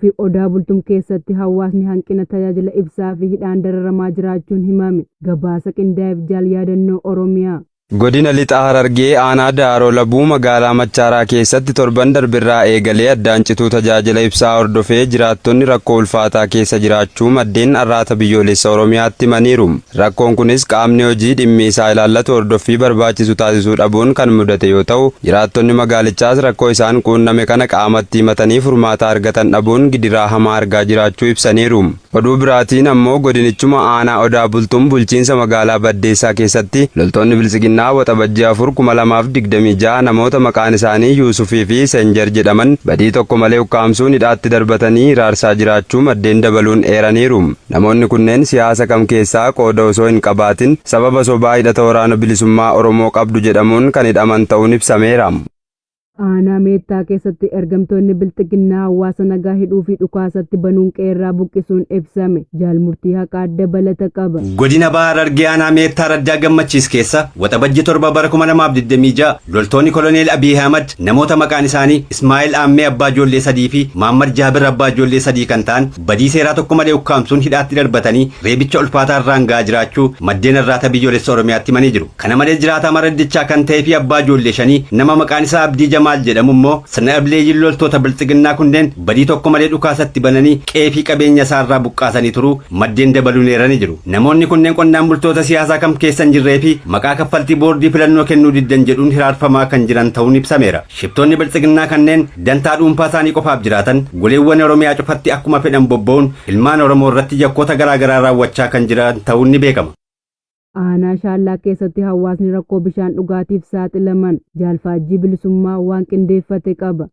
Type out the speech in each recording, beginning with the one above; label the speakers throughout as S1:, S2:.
S1: fi odaa bultum keessatti hawaasni hanqina tajaajila ibsaa fi hidhaan dararamaa jiraachuun himame. Gabaasa qindaa'eef jaal yaadannoo Oromiyaa.
S2: Godina Lixa Harargee aanaa Daaroo Labuu magaalaa Machaaraa keessatti torban darbirraa eegalee addaan cituu tajaajila ibsaa hordofee jiraattonni rakkoo ulfaataa keessa jiraachuu maddeen arraata biyyoolessa Oromiyaatti himaniiru. Rakkoon kunis qaamni hojii dhimmi isaa ilaallatu hordoffii barbaachisu taasisuu dhabuun kan mudate yoo ta'u, jiraattonni magaalichaas rakkoo isaan quunname kana qaamatti himatanii furmaata argatan dhabuun gidiraa hamaa argaa jiraachuu ibsaniiru. Oduu biraatiin ammoo godinichuma aanaa Odaa Bultuum bulchiinsa magaalaa Baddeessaa keessatti loltoonni bilisiginnaa waxabajjii 4/2026 namoota maqaan isaanii Yuusufii fi Senjer jedhaman badii tokko malee ukkaamsuun hidhaatti darbatanii hiraarsaa jiraachuu maddeen dabaluun eeraniiru. Namoonni kunneen siyaasa kam keessaa qooda osoo hin qabaatin sababa sobaa hidhata waraana bilisummaa Oromoo qabdu jedhamuun kan hidhaman ta'uun ibsameera.
S1: Aanaa Meettaa keessatti ergamtoonni bilxiginnaa hawaasa nagaa hidhuu fi dhukaasatti banuun qeerraa buqqisuun ibsame. Jaalmurtii haqaa dabalata qaba.
S3: Godina Bahaa Harargee aanaa Meettaa Raddaa Gammachiis keessa waxabajjii 7/2026 loltoonni koloneel Abiy Ahmad namoota maqaan isaanii Ismaa'eel Aammee abbaa ijoollee 3 fi Maammad Jaabir abbaa ijoollee 3 kan ta'an badii seeraa tokko malee ukkaamsuun hidhaatti darbatanii reebicha ulfaataa irraan ga'aa jiraachuu maddeen arraata biyyoolessa Oromiyaatti himanii jiru. Kana malees jiraataa Maraddichaa kan ta'ee fi abbaa ijoollee 5 nama maqaan isaa Abdii maal jedhamu immoo sirna ableeyyiin loltoota bilxiginnaa kunneen badii tokko malee dhukaasatti bananii qeefii qabeenya isaarraa buqqaasanii turuu maddeen dabaluun eeranii jiru. Namoonni kunneen qonnaan bultoota siyaasaa kam keessa hin jirree fi maqaa kaffaltii boordii filannoo kennuu diddan jedhuun hiraarfamaa kan jiran ta'uun ibsameera. Shiftoonni bilxiginnaa kanneen dantaa dhuunfaa isaanii qofaaf jiraatan goleewwan Oromiyaa cufatti akkuma fedhan bobba'uun ilmaan Oromoo irratti yakkoota garaagaraa raawwachaa kan jiran ta'uun ni beekama.
S1: Aanaa Shaallaa keessatti hawaasni rakkoo bishaan dhugaatiif saaxilaman jaalfaajjii bilisummaa waan qindeeffate qaba.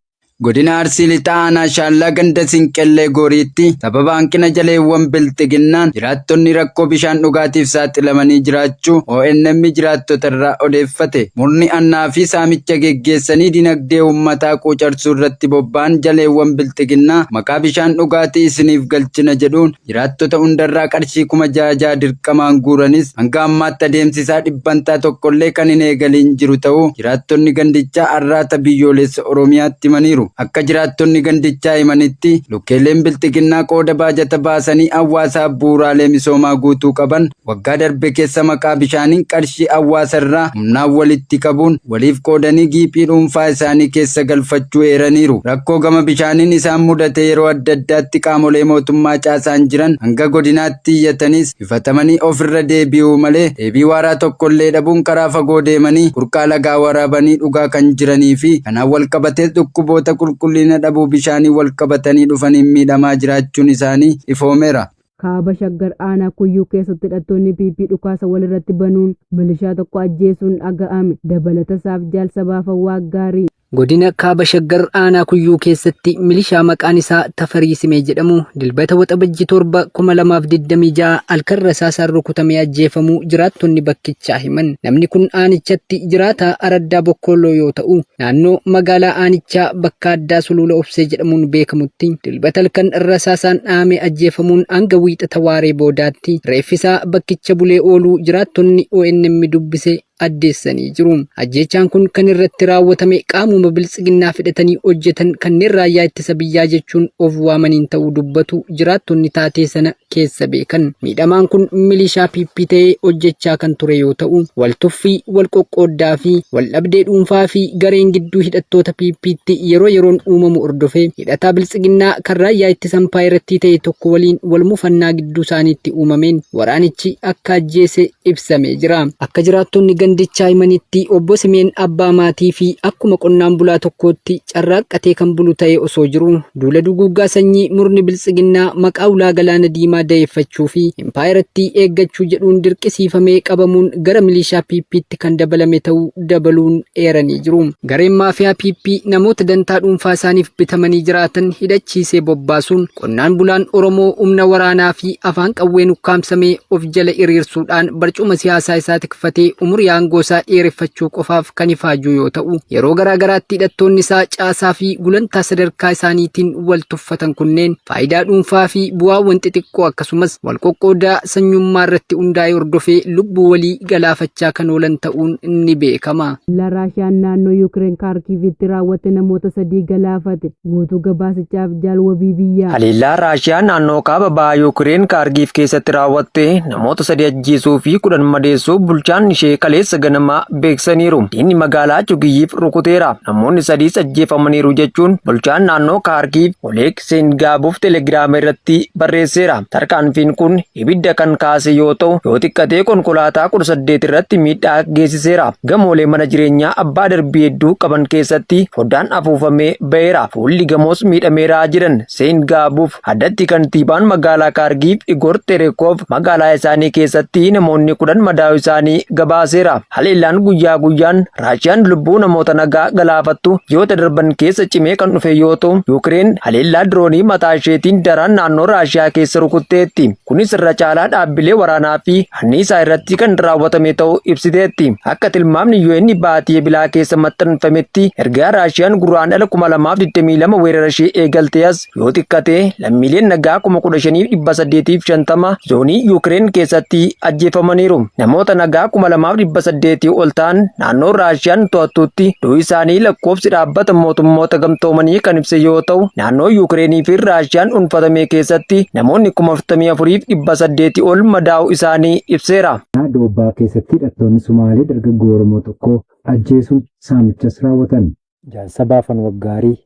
S4: Godina Arsii Lixaa aanaa Shaallaa ganda Sinqellee Gooriitti sababa hanqina jaleewwan bilxiginnaan jiraattonni rakkoo bishaan dhugaatiif saaxilamanii jiraachuu ONM jiraattota irraa odeeffate. Murni annaa fi saamicha geggeessanii dinagdee uummataa quucarsuu irratti bobba'an jaleewwan bilxiginnaa maqaa bishaan dhugaatii isiniif galchina jedhuun jiraattota hundarraa qarshii 6,000 dirqamaan guuranis hanga ammaatti adeemsisaa dhibbantaa tokkollee kan hin eegaliin jiru ta'uu jiraattonni gandichaa arraata biyyoolessa Oromiyaatti himaniiru. Akka jiraattonni gandichaa himanitti lukkeeleen bilxiginnaa qooda baajata baasanii hawaasaaf bu'uuraalee misoomaa guutuu qaban waggaa darbe keessa maqaa bishaaniin qarshii hawaasarraa humnaan walitti qabuun waliif qoodanii giiphii dhuunfaa isaanii keessa galfachuu eeraniiru. Rakkoo gama bishaaniin isaan mudate yeroo adda addaatti qaamolee mootummaa caasaan jiran hanga godinaatti iyyatanis ifatamanii ofirra deebi'uu malee deebii waaraa tokkollee dhabuun karaa fagoo deemanii burqaa lagaa waraabanii dhugaa kan jiranii fi kanaan walqabatee dhukkuboota qulqullina dhabuu bishaanii wal qabatanii dhufaniin miidhamaa jiraachuun isaanii ifoomeera.
S1: Kaaba Shaggar aanaa Kuyyuu keessatti hidhattoonni PP dhukaasa walirratti banuun milishaa tokko ajjeesuun dhaga'ame. Dabalata isaaf jaal sabaaf Waaggaarii.
S5: Godina Kaaba Shaggar aanaa Kuyyuu keessatti milishaa maqaan isaa Tafarii Simee jedhamu dilbata waxabajjii 7/2026 halkan rasaasaan rukutamee ajjeefamuu jiraattonni bakkichaa himan. Namni kun aanichatti jiraataa Araddaa Bokkoolloo yoo ta'u, naannoo magaalaa aanichaa bakka addaa Sulula Obsee jedhamuun beekamutti dilbata halkan rasaasaan dhahamee ajjeefamuun hanga wiixata waaree boodaatti reeffisaa bakkicha bulee ooluu jiraattonni ONM dubbise addeessanii jiru. Ajjechaan kun kan irratti raawwatame qaamuma biltsiginnaa fedhatanii hojjetan kanneen raayyaa ittisa biyyaa jechuun of waamaniin ta'uu dubbatu jiraattonni taatee sana keessa beekan. Miidhamaan kun milishaa PP ta'ee hojjechaa kan ture yoo ta'u, waltuffii, walqoqqooddaa fi waldhabdee dhuunfaa fi gareen gidduu hidhattoota PP'tti yeroo yeroon uumamu hordofee hidhataa biltsiginnaa kan raayyaa ittisa empaayiratti ta'e tokko waliin walmufannaa gidduu isaaniitti uumameen waraanichi akka ajjeese ibsamee jira. Akka jiraattonni gandichaa himanitti obbo Simeen abbaa maatii fi akkuma qonnaan bulaa tokkootti carraaqqatee kan bulu ta'e osoo jiru duula duguuggaa sanyii murni biltsiginnaa maqaa ulaa galaana diimaa da'eeffachuu fi empaayiratti eeggachuu jedhuun dirqisiifamee qabamuun gara milishaa PP'tti kan dabalame ta'uu dabaluun eeranii jiru. Gareen maafiyaa PP namoota dantaa dhuunfaa isaaniif bitamanii jiraatan hidhachiisee bobbaasuun qonnaan bulaan Oromoo humna waraanaa fi afaan qawween ukkaamsamee of jala hiriirsuudhaan barcuma siyaasaa isaa tikfatee umurii aangoo isaa dheereffachuu qofaaf kan ifaajuu yoo ta'u, yeroo garaagaraatti hidhattoonni isaa caasaa fi gulantaa sadarkaa isaaniitiin wal tuffatan kunneen faayidaa dhuunfaa fi bu'aawwan xixiqqoo akkasumas wal qoqqoodaa sanyummaa irratti hundaa'ee hordofee lubbuu walii galaafachaa kan oolan ta'uun ni beekama.
S1: Raashiyaan naannoo Yuukireen Kaarkiivitti raawwatte namoota 3 galaafate. Guutuu gabaasichaaf jaalwabii biyyaa.
S6: Haleellaa Raashiyaan naannoo kaaba bahaa Yuukireen Kaarkiif keessatti raawwatte namoota 3 ajjeesuu fi 10 madeessuu bulchaan ishee kaleessa ganamaa beeksaniiru. Diinni magaalaa Chugiyyiif rukuteera. Namoonni 3 ajjeefamaniiru jechuun bulchaan naannoo Kaarkiif Oleeg Seengaabuuf telegiraama irratti barreesseera. Tarkaanfiin kun ibidda kan kaase yoo ta'u, yoo xiqqatee konkolaataa 18 irratti miidhaa geessiseera. Gamoolee mana jireenyaa abbaa darbii hedduu qaban keessatti foddaan afuufamee ba'eera. Fuulli gamoos miidhameeraa jiran Seengaabuuf addatti kantiibaan magaalaa Kaarkiif Igor Tereekoof magaalaa isaanii keessatti namoonni 10 madaa'uu isaanii gabaaseera. Haleellaan guyyaa guyyaan Raashiyaan lubbuu namoota nagaa galaafattu ji'oota darban keessa cimee kan dhufe yoo ta'u, Yuukireen haleellaa diroonii mataa isheetiin daraan naannoo Raashiyaa keessa rukutteetti. Kunis irra caalaa dhaabbilee waraanaa fi anniisaa irratti kan raawwatame ta'uu ibsiteetti. Akka tilmaamni UN baatii ebilaa keessa maxxanfametti ergaa Raashiyaan guraandhala 2022 weerara ishee eegalte as yoo xiqqate lammiileen nagaa 15,850 zoonii Yuukireen keessatti ajjeefamaniiru. Namoota nagaa 2,800 ol ta'an naannoo Raashiyaan to'attutti du'uu isaanii lakkoofsi dhaabbata mootummoota gamtoomanii kan ibse yoo ta'u, naannoo Yuukireenii fi Raashiyaan dhuunfatame keessatti namoonni 44,800 ol madaa'uu isaanii ibseera.
S7: Doobbaa keessatti hidhattoonni Sumaalee dargaggoo Oromoo tokko ajjeesuun saamichas raawwatan. Jaarsa Baafan Waggaarii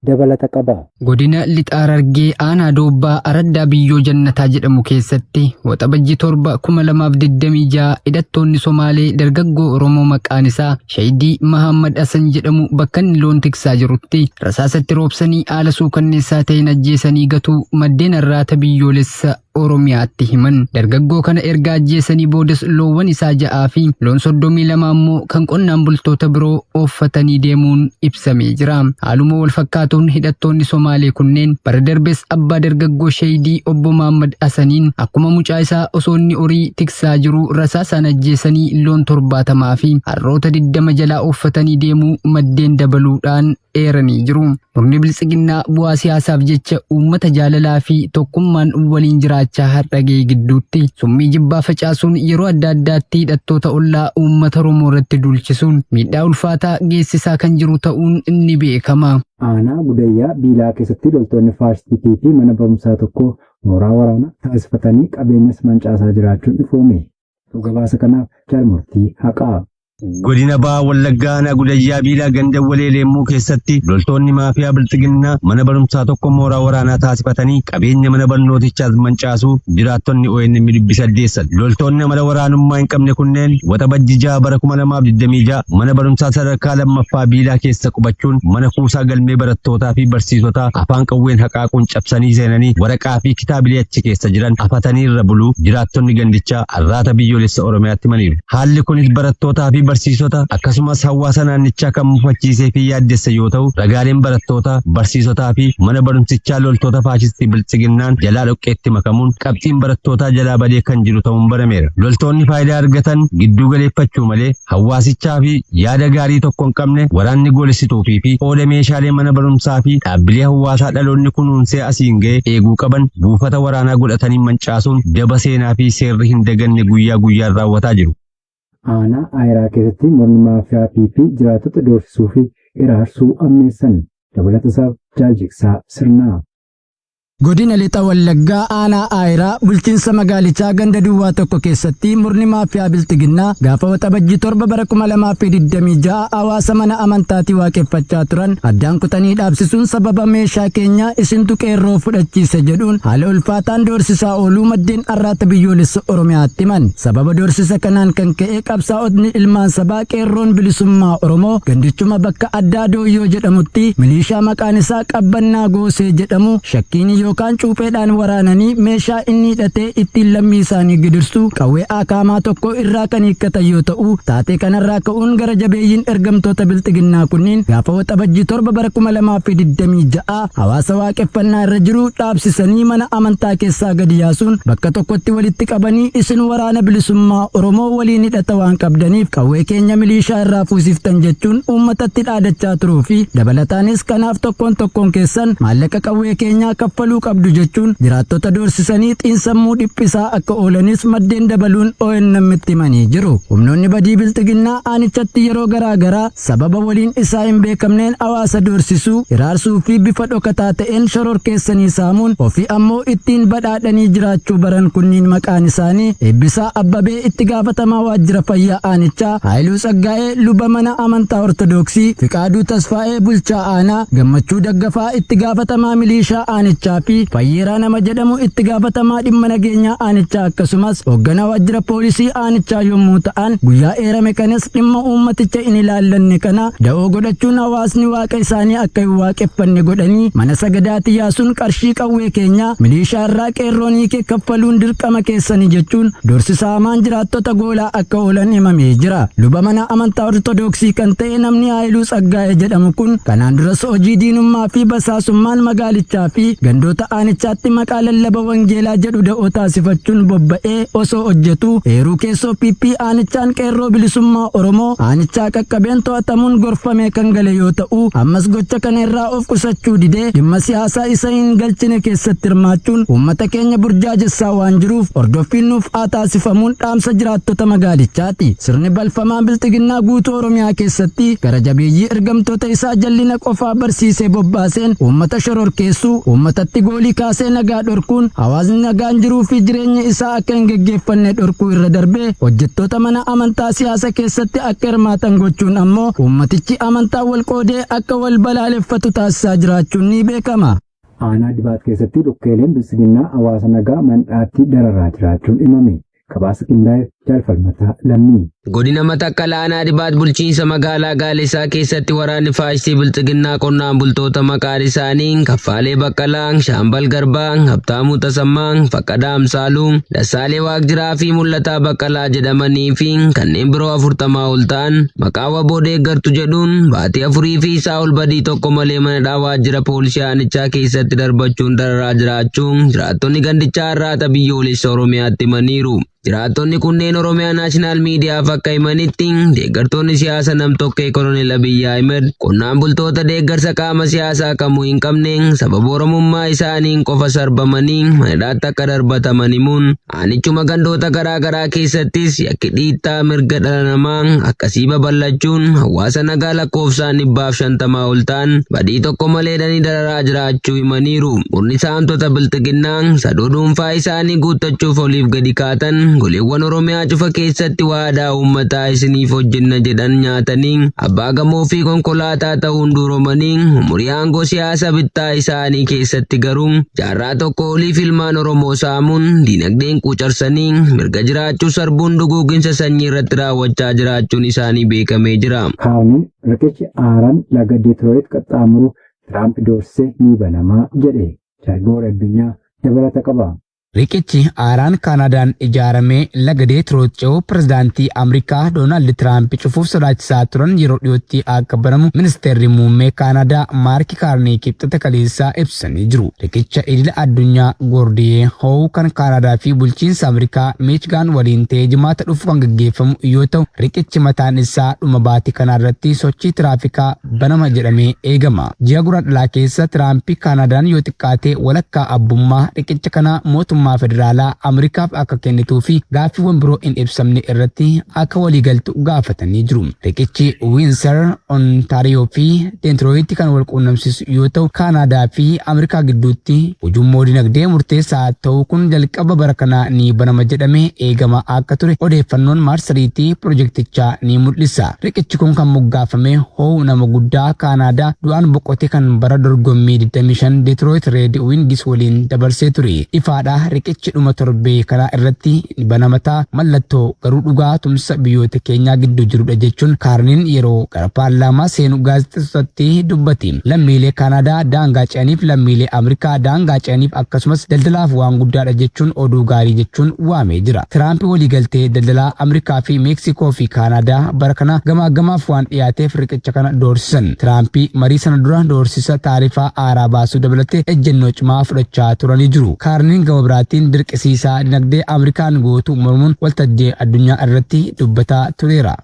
S7: dabalata qaba.
S5: Godina Lixaa Harargee aanaa Doobbaa Araddaa Biyyoo Jannataa jedhamu keessatti waxabajjii 7 2026 hidhattoonni Somaalee dargaggoo Oromoo maqaan isaa Shahidii Mahammad Hasan jedhamu bakka inni loon tiksaa jirutti rasaasatti roobsanii haala suukanneessaa ta'een ajjeesanii gatuu maddeen arraata biyyoolessa Oromiyaatti himan. Dargaggoo kana erga ajjeesanii boodas loowwan isaa 6 fi loon 32 ammoo kan qonnaan bultoota biroo ooffatanii deemuun ibsamee jira. Haaluma wal fakkaatuun hidhattoonni Somaalee kunneen bara darbes abbaa dargaggoo Shahidii obbo Mahammad Hasaniin akkuma mucaa isaa osoo inni horii tiksaa jiru rasaasaan ajjeesanii loon 70 fi harroota 20 jalaa ooffatanii deemuu maddeen dabaluudhaan eeranii jiru. Murni bilisiginnaa bu'aa siyaasaaf jecha uummata jaalalaa fi tokkummaan waliin jiraachaa har'a ga'e gidduutti summii jibbaa facaasuun yeroo adda addaatti hidhattoota ollaa uummata Oromoo irratti dulchisuun miidhaa ulfaataa geessisaa kan jiru ta'uun inni beekama.
S7: Aanaa Gudayyaa Biilaa keessatti loltoonni faashitii fi mana barumsaa tokko mooraa waraanaa taasifatanii qabeenyas mancaasaa jiraachuun ifoome. Gabaasa kanaaf Jaalmurtii Haqaa.
S3: Godina Bahaa Wallaggaa aanaa Gudayyaa Biilaa ganda Walee Leemmuu keessatti loltoonni maafiyaa bilxiginnaa mana barumsaa tokko mooraa waraanaa taasifatanii qabeenya mana barnootichaas mancaasuu jiraattonni ONN dubbisaddeessan. Loltoonni amala waraanummaa hin qabne kunneen waxabajjii 6 bara 2026 mana barumsaa sadarkaa lammaffaa Biilaa keessa qubachuun mana kuusaa galmee barattootaa fi barsiisotaa afaan qawween haqaaquun cabsanii seenanii waraqaa fi kitaabilee achi keessa jiran afatanii irra buluu jiraattonni gandichaa arraata biyyoolessa Oromiyaatti himaniiru. Haalli kunis barattootaa fi barsiisota akkasumas hawaasa naannichaa kan mufachiisee fi yaaddessa yoo ta'u, ragaaleen barattoota barsiisotaa fi mana barumsichaa loltoota faashistii biltsiginnaan jalaa dhoqqeetti makamuun qabxiin barattootaa jalaa badee kan jiru ta'uun barameera. Loltoonni faayidaa argatan gidduu galeeffachuu malee hawaasichaa fi yaada gaarii tokko hin qabne waraanni goolessituufii fi qooda meeshaalee mana barumsaa fi dhaabbilee hawaasaa dhaloonni kunuunsee asiin ga'e eeguu qaban buufata waraanaa godhatanii mancaasuun daba seenaa fi seerri hin daganne guyyaa guyyaan raawwataa jiru.
S7: Aanaa Ayiraa keessatti mormi maafiyaa fi jiraattota doorsisuu fi iraarsuu ammeessan. Dabalata isaaf Jaaljiksaa Sirnaa.
S8: Godina Lixa Wallaggaa aanaa Ayiraa bulchiinsa magaalichaa ganda duwwaa tokko keessatti murni maafiyaa bilxiginnaa gaafa waxabajjii 7 bara 2026 hawaasa mana amantaatii waaqeffachaa turan addaan kutanii dhaabsisuun sababa meeshaa keenya isintu qeerroo fudhachiise jedhuun haala ulfaataan doorsisaa ooluu maddeen arraata biyyoolessa Oromiyaatti himan. Sababa doorsisa kanaan kan ka'e qabsaa'otni ilmaan sabaa qeerroon bilisummaa Oromoo gandichuma bakka addaa Dooyyoo jedhamutti milishaa maqaan isaa Qabbannaa Goosee jedhamu shakkiin yookaan cuupheedhaan waraananii meeshaa inni hidhatee ittiin lammii isaanii gidirsuu qawwee akaamaa tokko irraa kan hiikkatan yoo ta'u taatee kanarraa ka'uun gara jabeeyyiin ergamtoota bilxiginnaa kunniin gaafa waxabajjii 7 bara 2026 hawaasa waaqeffannaa irra jiru dhaabsisanii mana amantaa keessaa gadi yaasuun bakka tokkotti walitti qabanii isin waraana bilisummaa Oromoo waliin hidhata waan qabdaniif qawwee keenya milishaa irraa fuusiftan jechuun uummatatti dhaadachaa turuu fi dabalataanis kanaaf tokkoon keessan maallaqa qawwee keenyaa kaffaluu qabdu jechuun jiraattota doorsisanii xiinsammuu dhiphisaa akka oolanis maddeen dabaluun ONN itti himanii jiru. Humnoonni badii bilxiginnaa aanichatti yeroo garaagaraa sababa waliin isaa hin beekamneen hawaasa doorsisuu, hiraarsuu fi bifa dhokataa ta'een shororkeessanii saamuun ofii ammoo ittiin badhaadhanii jiraachuu baran kunniin maqaan isaanii Eebbisaa Abbabee itti gaafatamaa waajjira fayyaa aanichaa, Haayiluu Tsaggaa'ee luba mana amantaa Ortodoksii, Fiqaaduu Tasfaa'ee bulchaa aanaa, Gammachuu Daggafaa itti gaafatamaa milishaa aanichaa fi Fayyeeraa nama jedhamu itti gaafatamaa dhimma nageenyaa aanichaa akkasumas hoogganaa waajjira poolisii aanichaa yommuu ta'an guyyaa eerame kanas dhimma uummaticha hin ilaallanne kana da'oo godhachuun hawaasni waaqa isaanii akka hin waaqeffanne godhanii mana sagadaatti yaasuun qarshii qawwee keenyaa milishaa irraa qeerroonii kee kaffaluun dirqama keessanii jechuun doorsisaa hamaan jiraattota goolaa akka oolan himamee jira. Luba mana amantaa Ortodoksii kan ta'e namni Haayiluu Tsaggaa'ee jedhamu kun kanaan duras hojii diinummaa fi basaasummaan magaalichaa fi gandoota aanichaatti maqaa lallaba wangeelaa jedhu da'oo taasifachuun bobba'ee osoo hojjetu heeruu keessoo PP aanichaan qeerroo bilisummaa Oromoo aanichaa qaqqabeen to'atamuun gorfamee kan gale yoo ta'u ammas gocha kana irraa of qusachuu didee dhimma siyaasaa isa hin galchine keessatti hirmaachuun uummata keenya burjaajessaa waan jiruuf hordoffiin nuuf haa taasifamuun dhaamsa jiraattota magaalichaati. Sirni balfamaan bilxiginnaa guutuu Oromiyaa keessatti gara jabeeyyii ergamtoota isaa jallina qofaa barsiisee bobbaaseen uummata shororkeessuu, uummatatti goolii kaasee nagaa dhorkuun hawaasni nagaan jiruu fi jireenya isaa akka hin geggeeffanne dhorkuu irra darbee hojjettoota mana amantaa siyaasa keessatti akka hirmaatan gochuun ammoo uummatichi amantaa wal qoodee akka wal balaaleffatu taasisaa jiraachuun ni beekama.
S7: Aanaa Dibaat keessatti dhukkeeleen bilisiginnaa hawaasa nagaa mandhaatti dararaa jiraachuun himame. Gabaasa qindaa'e Jaalfalmataa Lammii.
S9: Godina Matakkal Aanaa Dibaat bulchiinsa magaalaa Gaalesaa keessatti waraanni faashistii bilxiginnaa qonnaan bultoota maqaan isaanii Kaffaalee Baqqalaa, Shaambal Garbaa, Habtaamuu Tasammaa, Faqqadaa Amsaaluu, Dassaalee Waaqjiraa fi Mul'ataa Baqqalaa jedhamanii fi kanneen biroo 40 ol ta'an maqaa waboo deeggartu jedhuun baatii 4 fi isaa ol badii tokko malee mana waajjira poolisii aanichaa keessatti darbachuun dararaa jiraachuun jiraattonni gandichaa har'aata biyyoolessa Oromiyaatti himaniiru. Jiraattonni kunneen Oromiyaa Naashinaal Miidiyaaf akka himanitti deeggartoonni siyaasa nam-tokkee Koloneel Abiyyi Ahmed qonnaan bultoota deeggarsa qaama siyaasaa kamuu hin qabne sababa Oromummaa isaaniin qofa sarbamanii manadhaatti akka darbataman himuun aanichuma gandoota garaagaraa keessattis yakki dhiittaa mirga dhala namaa akkasii babal'achuun hawaasa nagaa lakkoofsaan 150 ol ta'an badii tokko maleedhanii dararaa jiraachuu himaniiru. Murni saamtota bilxiginnaa sadoo dhuunfaa isaanii guuttachuuf oliif gadi kaatan goleewwan Oromiyaa cufa keessatti waadaa uummataa isiniif hojjenna jedhan nyaatanii abbaa gamoo fi konkolaataa ta'uun duroomanii umurii aangoo siyaasa bittaa isaanii keessatti garuu jaarraa tokko oliif ilmaan Oromoo saamuun diinagdeen quucarsanii mirga jiraachuu sarbuun duguuginsa sanyii irratti raawwachaa jiraachuun isaanii beekamee jira.
S7: Kaawuniin riqichi aaraan laga Deetirooyit qaxxaamuru Tiraamp doorsisee ni banamaa jedhe. Jaargoor addunyaa dabalata qaba.
S10: Riqichi aaraan Kaanadaan ijaaramee laga Deetirooyit ce'uu pirezidaantii Ameerikaa Doonaald Tiraamp cufuuf sodaachisaa turan yeroo dhiyootti akka banamu ministeerri muummee Kaanadaa Maark Kaarnii kibxata kaleessaa ibsanii jiru. Riqicha idila addunyaa Goordiyee Hoowu kan Kaanadaa fi bulchiinsa Ameerikaa Miichigaan waliin ta'ee jimaata dhufu kan gaggeeffamu yoo ta'u riqichi mataan isaa dhuma baatii kanarratti sochii tiraafikaa banama jedhamee eegama. Ji'a guraandhalaa keessa Tiraamp Kaanadaan yoo xiqqaatee walakkaa abbummaa riqicha kana mootummaa federaalaa Ameerikaaf akka kennituu fi gaaffiiwwan biroo hin ibsamne irratti akka waliigaltu gaafatanii jiru. Riqichi Windsor, Ontaariyoo fi Deetirooyit kan wal quunnamsiisu yoo ta'u Kaanadaa fi Ameerikaa gidduutti ujummoo dinagdee murteessaa ta'uu kun jalqaba bara kanaa ni banama jedhamee eegama akka ture odeeffannoon marsariitii pirojektichaa ni mul'isa. Riqichi kun kan moggaafame Hoowu nama guddaa Kaanadaa du'aan boqote kan bara dorgommii 25 Deetirooyit Reed Wingis waliin dabarsee ture. Ifaadha riqichi dhuma torbee kana irratti banamataa mallattoo garuu dhugaa tumsa biyyoota keenyaa gidduu jirudha jechuun Kaarniin yeroo gara paarlaamaa seenu gaazexeessotatti dubbate. Lammiilee Kaanadaa daangaa ce'aniif lammiilee Ameerikaa daangaa ce'aniif akkasumas daldalaaf waan guddaadha jechuun oduu gaarii jechuun waamee jira. Tiraamp waliigaltee daldalaa Ameerikaa fi Meeksikoo fi Kaanadaa bara kana gamaa gamaaf waan dhiyaateef riqicha kana doorsisan. Tiraamp marii sana dura doorsisa taarifaa haaraa baasuu dabalatee ejjennoo cimaa fudhachaa turanii jiru. Kaarniin gama biraatiin dirqisiisaa dinagdee Ameerikaan gootu mormuun waltajjii addunyaa irratti dubbataa tureera.